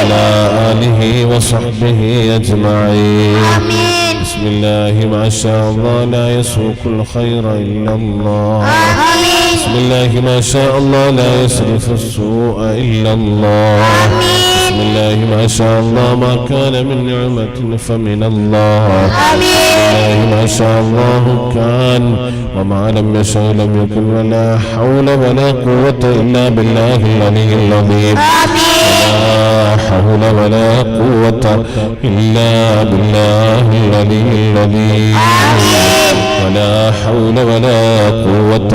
وعلى آله وصحبه أجمعين. آمين. بسم الله ما شاء الله لا يسوق الخير إلا الله. آمين. بسم الله ما شاء الله لا يصرف السوء إلا الله. بسم الله ما شاء الله ما كان من نعمة فمن الله. بسم الله ما شاء الله كان وما لم يشاء لم يكن ولا حول ولا قوة إلا بالله العلي العظيم. ولا حول ولا قوة إلا بالله العلي العظيم. ولا حول ولا قوة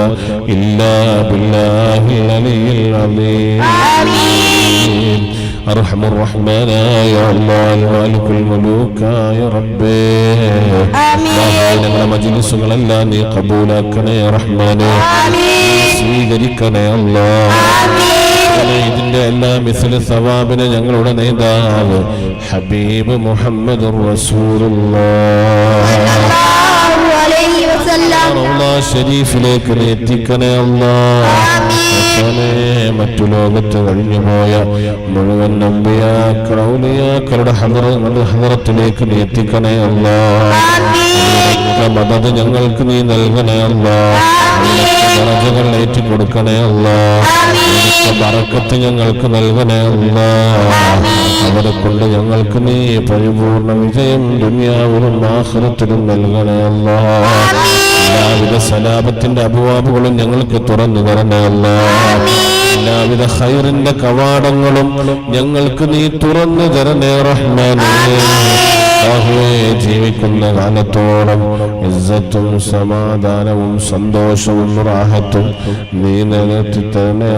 إلا بالله العلي العظيم. أرحم الرحمن يا الله المالك الملوك يا ربي. ഞങ്ങളുടെ മജ്‌ലിസുകളെല്ലാം നീ കബൂലാക്കണേ റഹ്മാനേ. സ്വീകരിക്കണേ അല്ലാഹ്. ഇതിന്റെ എല്ലാ മിസ്ലു സവാബിനെ ഞങ്ങളുടെ നേതാവ് ഹബീബ് മുഹമ്മദ് റസൂലുള്ളാഹ് ഷരീഫിലേക്ക് എത്തിക്കണേ അല്ലാഹ്. മറ്റു ലോകത്ത് കഴിഞ്ഞുപോയ മുഴുവൻ ഔലിയാക്കളുടെ ഹദറത്തിലേക്ക് നീ എത്തിക്കണേ അല്ലാഹ്. മദദ് ഞങ്ങൾക്ക് നീ നൽകണേ അല്ലാഹ്. ദറജകൾ ഏറ്റിക്കൊടുക്കണേ അല്ലാഹ്. ബറക്കത്ത് ഞങ്ങൾക്ക് നൽകണേ അല്ലാഹ്. അവരെ കൊണ്ട് ഞങ്ങൾക്ക് നീ പരിപൂർണ വിജയം ദുനിയാവിലും ആഖിറത്തിലും നൽകണേ അല്ലാഹ്. എല്ലാവിധ സലാബത്തിന്റെ അബുവാബുകളും ഞങ്ങൾക്ക് തുറന്നു തരണേ അല്ലാഹ്. എല്ലാവിധ ഖൈറിന്റെ കവാടങ്ങളും ഞങ്ങൾക്ക് നീ തുറന്നു തരണേ റഹ്മാനേ. ജീവിക്കുന്ന കാലത്തോളം ഇസ്സത്തും സമാധാനവും സന്തോഷവും റാഹത്തും നീ നിലനിർത്തി തരണേ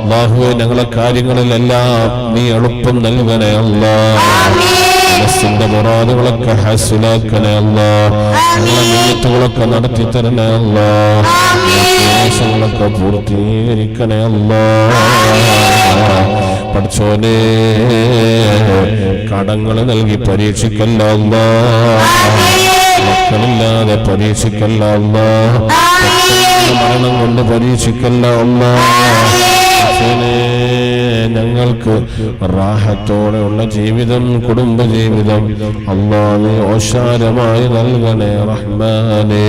അല്ലാഹുവേ. ഞങ്ങളെ കാര്യങ്ങളിലെല്ലാം നീ എളുപ്പം നൽകണേ അല്ലാഹ്. മനസ്സിന്റെ മുറാദുകളൊക്കെ ഹാസിലാക്കണേ അല്ലാഹ്. ഞങ്ങളെ നിയ്യത്തുകളൊക്കെ നടത്തി തരണേ അല്ലാഹ്. ഉദ്ദേശങ്ങളൊക്കെ പൂർത്തീകരിക്കണേ അല്ലാഹ്. പഠിച്ചോനെ കടങ്ങൾ നൽകി പരീക്ഷിക്കല്ല അല്ലാഹ്. മക്കളില്ലാതെ പരീക്ഷിക്കല്ല അല്ലാഹ്. മരണം കൊണ്ട് പരീക്ഷിക്കല്ല അല്ലാഹ്. ഞങ്ങൾക്ക് റാഹത്തോടെയുള്ള ജീവിതം കുടുംബജീവിതം അല്ലാഹ് ഓശാരമായി നൽകണേ റഹ്മാനേ.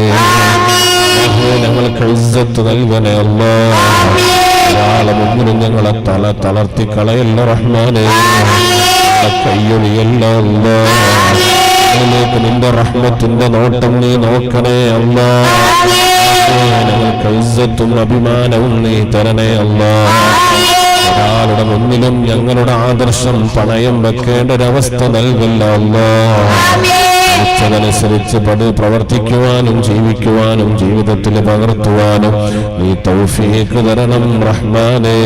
ഞങ്ങൾക്ക് ഇസ്സത്ത് നൽകണേ അല്ലാഹ്. ഒരാളെ മുന്നിലും ഞങ്ങളെ തളർത്തി കളയല്ല റഹ്മാനേ. കയ്യൊളിയല്ല അല്ലാഹ്. നിന്റെ റഹ്മത്തിന്റെ നോട്ടം നീ നോക്കണേ അല്ലാഹ്. ഞങ്ങൾക്ക് ഇസ്സത്തും അഭിമാനവും നീ തരണേ അല്ലാഹ്. ഒരാളുടെ മുന്നിലും ഞങ്ങളുടെ ആദർശം പണയം വെക്കേണ്ട ഒരവസ്ഥ നൽകല്ല അല്ലാഹ്. അനുസരിച്ച് പ്രവർത്തിക്കുവാനും ജീവിക്കുവാനും ജീവിതത്തിൽ പകർത്തുവാനും നീ തൗഫീഖ് തരണം റഹ്മാനേ.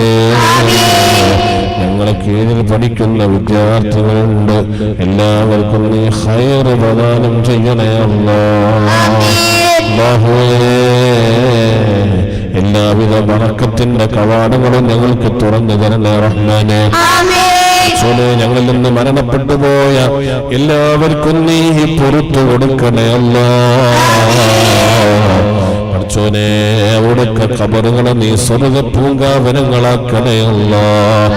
ഞങ്ങളെ കീഴിൽ പഠിക്കുന്ന വിദ്യാർത്ഥികളുണ്ട്, എല്ലാവർക്കും നീ ഖൈർ പ്രദാനം ചെയ്യണേ അല്ലാഹുവേ. എല്ലാവിധ ബറക്കത്തിന്റെ കവാടങ്ങളും ഞങ്ങൾക്ക് തുറന്നു തരണേ റഹ്മാനേ. ഞങ്ങളിൽ നിന്ന് മരണപ്പെട്ടു പോയ എല്ലാവർക്കും നീ പൊറുത്തു കൊടുക്കണേ അല്ലാഹ്. പഠിച്ചോനെ അവിടൊക്കെ ഖബറുകളെ നീ സ്വർഗ്ഗ പൂങ്കാവനങ്ങളാക്കണേ അല്ലാഹ്.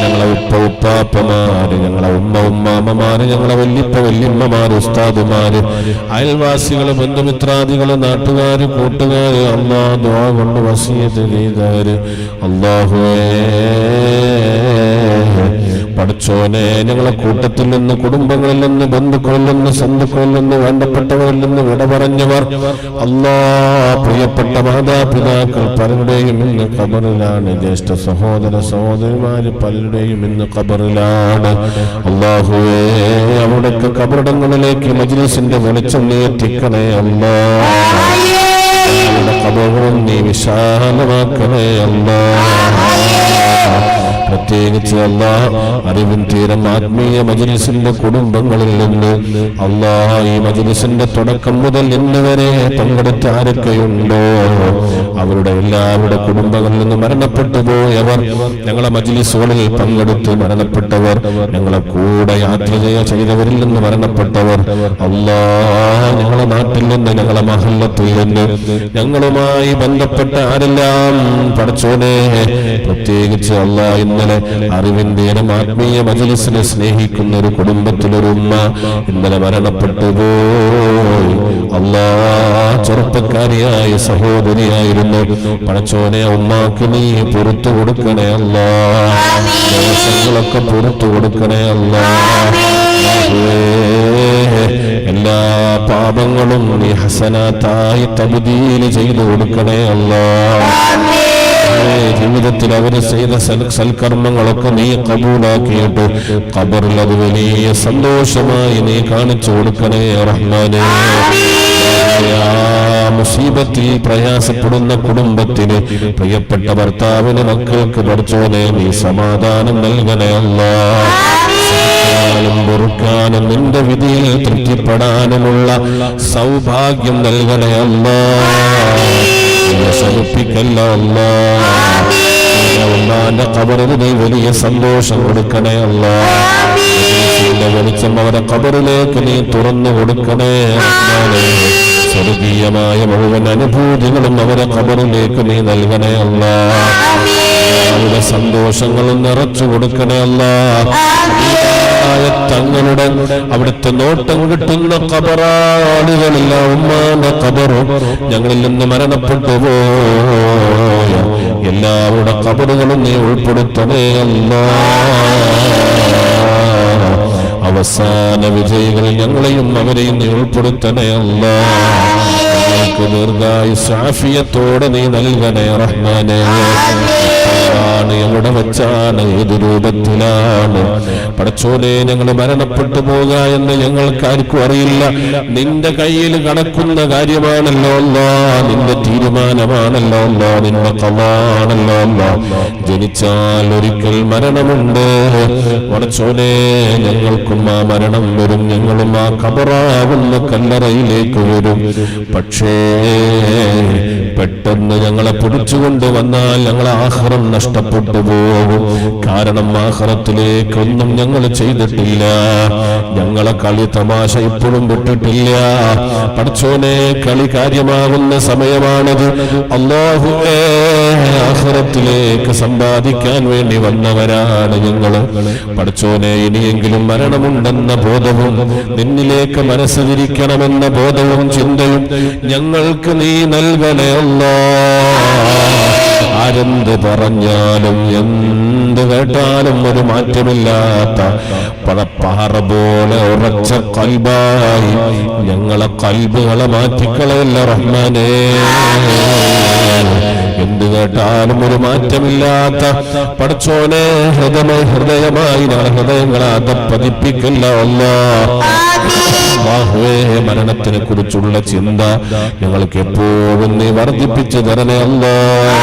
ഞങ്ങളെ ഉപ്പാപ്പമാര്, ഞങ്ങളെ ഉമ്മാമ്മമാര്, ഞങ്ങളെ വല്യമ്മമാര്, ഉസ്താദുമാര്, അയൽവാസികള്, ബന്ധുമിത്രാദികള്, നാട്ടുകാര്, കൂട്ടുകാര്, അല്ലാഹ് ദുആ കൊണ്ട് വസിയത്ത് ചെയ്തവര് അല്ലാഹുവേ. പഠിച്ചോനെ ഞങ്ങളെ കൂട്ടത്തിൽ നിന്ന്, കുടുംബങ്ങളിൽ നിന്ന്, ബന്ധുക്കളിൽ നിന്ന്, സന്ധുക്കളിൽ നിന്ന്, വേണ്ടപ്പെട്ടവരിൽ നിന്ന് വിട പറഞ്ഞവർ അല്ലാഹ്, പ്രിയപ്പെട്ട മാതാപിതാക്കൾ പലരുടെയും ഇന്ന് ഖബറിലാണ്. ജ്യേഷ്ഠ സഹോദര സഹോദരിമാര് പലരുടെയും ഇന്ന് ഖബറിലാണ് അല്ലാഹുവേ. അവിടേക്ക് ഖബറിടങ്ങളിലേക്ക് മജ്‌ലിസിന്റെ വെളിച്ചം നീ എത്തിക്കണേ അല്ലാഹ്. ഖബറും നീ വിശാലമാക്കണേ അല്ലാഹ്. പ്രത്യേകിച്ച് അല്ലാഹ് അറിവിൻ തീരം ആത്മീയ മജ്‌ലിസിന്റെ കുടുംബങ്ങളിൽ നിന്ന് അല്ലാഹ് ഈ മജ്‌ലിസിന്റെ തുടക്കം മുതൽ ഇന്ന് വരെ പങ്കെടുത്ത ആരൊക്കെയുണ്ടോ അവരുടെ എല്ലാവരുടെ കുടുംബങ്ങളിൽ നിന്ന് മരണപ്പെട്ടു പോയവർ, ഞങ്ങളെ മജ്‌ലിസുകളിൽ പങ്കെടുത്ത് മരണപ്പെട്ടവർ, ഞങ്ങളെ കൂടെ യാത്ര ചെയ്തവരിൽ നിന്ന് മരണപ്പെട്ടവർ, അല്ലാഹ് ഞങ്ങളെ നാട്ടിൽ നിന്ന് ഞങ്ങളെ മഹല്ലത്തിൽ നിന്ന് ഞങ്ങളുമായി ബന്ധപ്പെട്ട ആരെല്ലാം പടച്ചോനെ, പ്രത്യേകിച്ച് അല്ലാഹ് ഇന്നലെ അറിവിന്റെ ആത്മീയ മജ്‌ലിസിനെ സ്നേഹിക്കുന്ന ഒരു കുടുംബത്തിലൊരു ഉമ്മ ഇന്നലെ മരണപ്പെട്ടു പോയി. അല്ലാഹ് ചെറുപ്പക്കാരിയായ സഹോദരിയായിരുന്നു. പടച്ചോനെ ഉമ്മാക്ക് നീ പുറത്തു കൊടുക്കണേ അല്ലാഹ്, ദോഷങ്ങളൊക്കെ പുറത്തു കൊടുക്കണേ അല്ലാഹ്. എല്ലാ പാപങ്ങളും നീ ഹസനാത്തായി തബ്ദീൽ ചെയ്തു കൊടുക്കണേ അല്ലാഹ്. ജീവിതത്തിൽ അവര് ചെയ്ത സൽക്കർമ്മങ്ങളൊക്കെ നീ കബൂലാക്കിയിട്ട് ഖബറിൽ അത് വലിയ സന്തോഷമായി നീ കാണിച്ചു കൊടുക്കണേ റഹ്മാനേ. മുസീബത്തിൽ പ്രയാസപ്പെടുന്ന കുടുംബത്തിന്, പ്രിയപ്പെട്ട ഭർത്താവിന്, മക്കൾക്ക് പടച്ചോനെ നീ സമാധാനം നൽകണേ അല്ലാഹ്. പൊറുക്കാനും നിന്റെ വിധിയിൽ തൃപ്തിപ്പെടാനുമുള്ള സൗഭാഗ്യം നൽകണേ അല്ലാഹ്. വിഷമിപ്പിക്കല്ല അല്ലാഹ്. ഉമ്മാന്റെ ഖബറിൽ നീ വലിയ സന്തോഷം കൊടുക്കണേ അല്ലാഹ്. വെളിച്ചം അവരെ ഖബറിലേക്ക് നീ തുറന്നു കൊടുക്കണേ റഹ്മാനേ. സ്വർഗീയമായ മുഴുവൻ അനുഭൂതികളും അവരെ ഖബറിലേക്ക് നീ നൽകണേ അല്ലാഹ്. അവരുടെ സന്തോഷങ്ങളും നിറച്ചു കൊടുക്കണേ അല്ലാഹ്. തങ്ങളുടെ അവിടുത്തെ നോട്ടം കിട്ടുന്ന ഖബറാളുകളില്ല ഉമ്മാന്റെ ഖബറും ഞങ്ങളിൽ നിന്ന് മരണപ്പെട്ടു പോയ എല്ലാവരുടെ ഖബറുകളും നീ ഉൾപ്പെടുത്തണേ അല്ലാഹ്. അവസാന വിജയികൾ ഞങ്ങളെയും അവരെയും നീ ഉൾപ്പെടുത്തണേ അല്ലാഹ്. ഞങ്ങൾക്ക് ദീർഘായുസ്സ് ആഫിയത്തോടെ നീ നൽകണേ റഹ്മാനേ. എവിടെ വെച്ചാണ്, ഏത് രൂപത്തിലാണ് പടച്ചോനെ ഞങ്ങൾ മരണപ്പെട്ടു പോകുക എന്ന് ഞങ്ങൾക്ക് ആർക്കും അറിയില്ല. നിന്റെ കയ്യിൽ കടക്കുന്ന കാര്യമാണല്ലോ അല്ലാഹ്, നിന്റെ തീരുമാനമാണല്ലോ അല്ലാഹ്, നിന്റെ ഖദാണല്ലോ അല്ലാഹ്. ജനിച്ചാൽ ഒരിക്കൽ മരണമുണ്ട് പടച്ചോനെ, ഞങ്ങൾക്കും ആ മരണം വരും, ഞങ്ങളും ആ ഖബറാവുന്ന കല്ലറയിലേക്ക് വരും. പക്ഷേ പെട്ടെന്ന് ഞങ്ങളെ പിടിച്ചുകൊണ്ട് വന്നാൽ ഞങ്ങളെ ആഖിറം നഷ്ടപ്പെട്ടു പോകും. കാരണം ആഖിറത്തിലേക്കൊന്നും ഞങ്ങൾ ചെയ്തിട്ടില്ല. ഞങ്ങളെ കളി തമാശ ഇപ്പോഴും വിട്ടിട്ടില്ല. പടച്ചോനെ, കളി കാര്യമാകുന്ന സമയമാണത്. അല്ലാഹുവേ, ആഖിറത്തിലേക്ക് സമ്പാദിക്കാൻ വേണ്ടി വന്നവരാണ് ഞങ്ങൾ. പടച്ചോനെ, ഇനിയെങ്കിലും മരണമുണ്ടെന്ന ബോധവും നിന്നിലേക്ക് മനസ്സ് തിരിക്കണമെന്ന ബോധവും ചിന്തയും ഞങ്ങൾക്ക് നീ നൽകണേ അല്ലാഹ്. ആരെന്ത് പറഞ്ഞാലും എന്ത് കേട്ടാലും ഒരു മാറ്റമില്ലാത്ത പടപ്പാറ പോലെ ഉറച്ച ഖൽബായി ഞങ്ങളെ ഖൽബുകളെ മാറ്റിക്കളയല്ല റഹ്മാനേ. എന്ത് കേട്ടാലും ഒരു മാറ്റമില്ലാത്ത പടച്ചോനെ, ഹൃദയമായി ഞങ്ങളെ ഹൃദയങ്ങളെ പതിപ്പിക്കല്ല അല്ലാഹ്. അല്ലാഹുവേ, മരണത്തിനെ കുറിച്ചുള്ള ചിന്ത ഞങ്ങൾക്ക് എപ്പോഴും നീ വർദ്ധിപ്പിച്ചു തരണേ അല്ലാഹ്.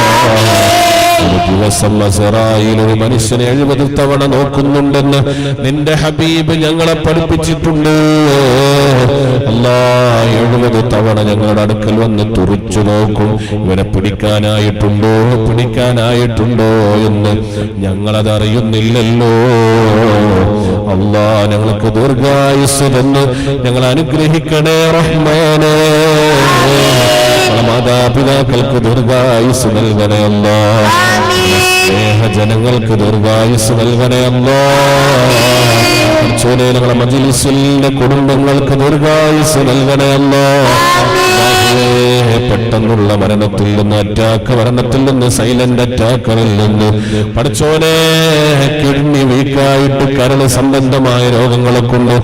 ഒരു ദിവസം അസ്റായീൽ ഒരു മനുഷ്യനെ 70 തവണ നോക്കുന്നുണ്ടെന്ന് നിന്റെ ഹബീബ് ഞങ്ങളെ പഠിപ്പിച്ചിട്ടുണ്ട്. അല്ലാഹ് 70 തവണ ഞങ്ങളുടെ അടുക്കൽ വന്ന് തുറിച്ചു നോക്കും, ഇവനെ പിടിക്കാനായിട്ടുണ്ടോ എന്ന് ഞങ്ങളതറിയുന്നില്ലല്ലോ. അല്ലാഹ്, ഞങ്ങൾക്ക് ദീർഘായുസ്സ് തന്ന് ഞങ്ങൾ അനുഗ്രഹിക്കണേ റഹ്മാനേ. മാതാപിതാക്കൾക്ക് ദീർഘായുസ്സ് നൽകണേ അല്ലാഹ്. സ്നേഹജനങ്ങൾക്ക് ദീർഘായുസ്സ് നൽകണേ അല്ലാഹ്. ഞങ്ങളുടെ മജ്‌ലിസിലെ കുടുംബങ്ങൾക്ക് ദീർഘായുസ്സ് നൽകണേ അല്ലാഹ്. പെട്ടെന്നുള്ള മരണത്തിൽ നിന്ന്, അറ്റാക്ക് മരണത്തിൽ നിന്ന്, സൈലന്റ് അറ്റാക്കറിൽ നിന്ന് പടച്ചോനെ, കിഡ്നി വീക്കായിട്ട് കരൾ സംബന്ധമായ രോഗങ്ങളെ കൊണ്ട്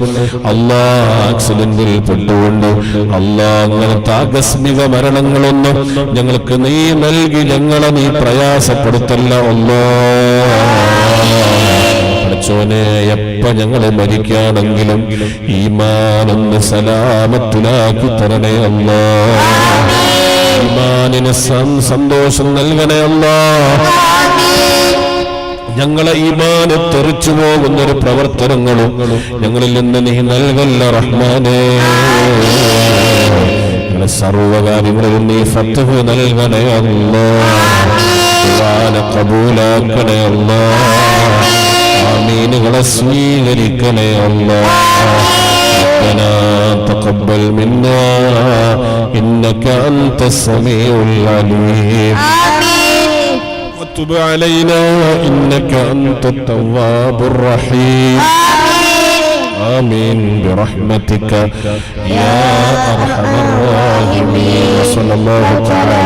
അല്ലാഹ്, ആക്സിഡന്റിൽ പെട്ടുകൊണ്ട് അല്ലാഹ്, അങ്ങനത്തെ ആകസ്മിക മരണങ്ങളൊന്നും ഞങ്ങൾക്ക് നീ നൽകി ഞങ്ങളെ നീ പ്രയാസപ്പെടുത്തല്ല അല്ലാഹ്. പടച്ചോനെ, എപ്പ ഞങ്ങളെ മരിക്കുകയാണെങ്കിലും ഈമാനൊന്ന് സലാമത്തിലാക്കി തരണേ അല്ലാഹ്. ഈമാനിന് സന്തോഷം നൽകണേ അല്ലാഹ്. ഞങ്ങളെ ഈമാന് തെറിച്ചു പോകുന്നൊരു പ്രവർത്തനങ്ങളും ഞങ്ങളിൽ നിന്ന് നീ നൽകല്ല റഹ്മാനേ. ഞങ്ങളെ സർവകാര്യങ്ങളിലും നീ ഫത്ഹ് നൽകണേ അല്ലാഹ്, കബൂലാക്കണേ അല്ലാഹ്, ആമീനുകളെ സ്വീകരിക്കണേ അല്ലാഹ്. ربنا تقبل منا إنك أنت السميع العليم وتب علينا إنك أنت التواب الرحيم آمين برحمتك يا أرحم الراحمين. صلى الله تعالى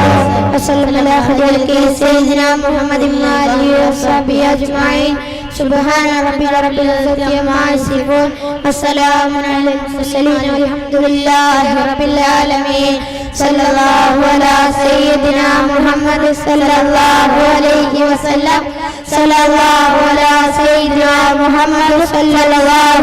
وسلم على خليلك سيدنا محمد وآله وصحبه أجمعين. سبحان ربك رب العزة عما يصفون والسلام على المرسلين والحمد لله رب العالمين. صلى الله على سيدنا محمد صلى الله عليه وسلم. صلى الله على سيدنا محمد صلى الله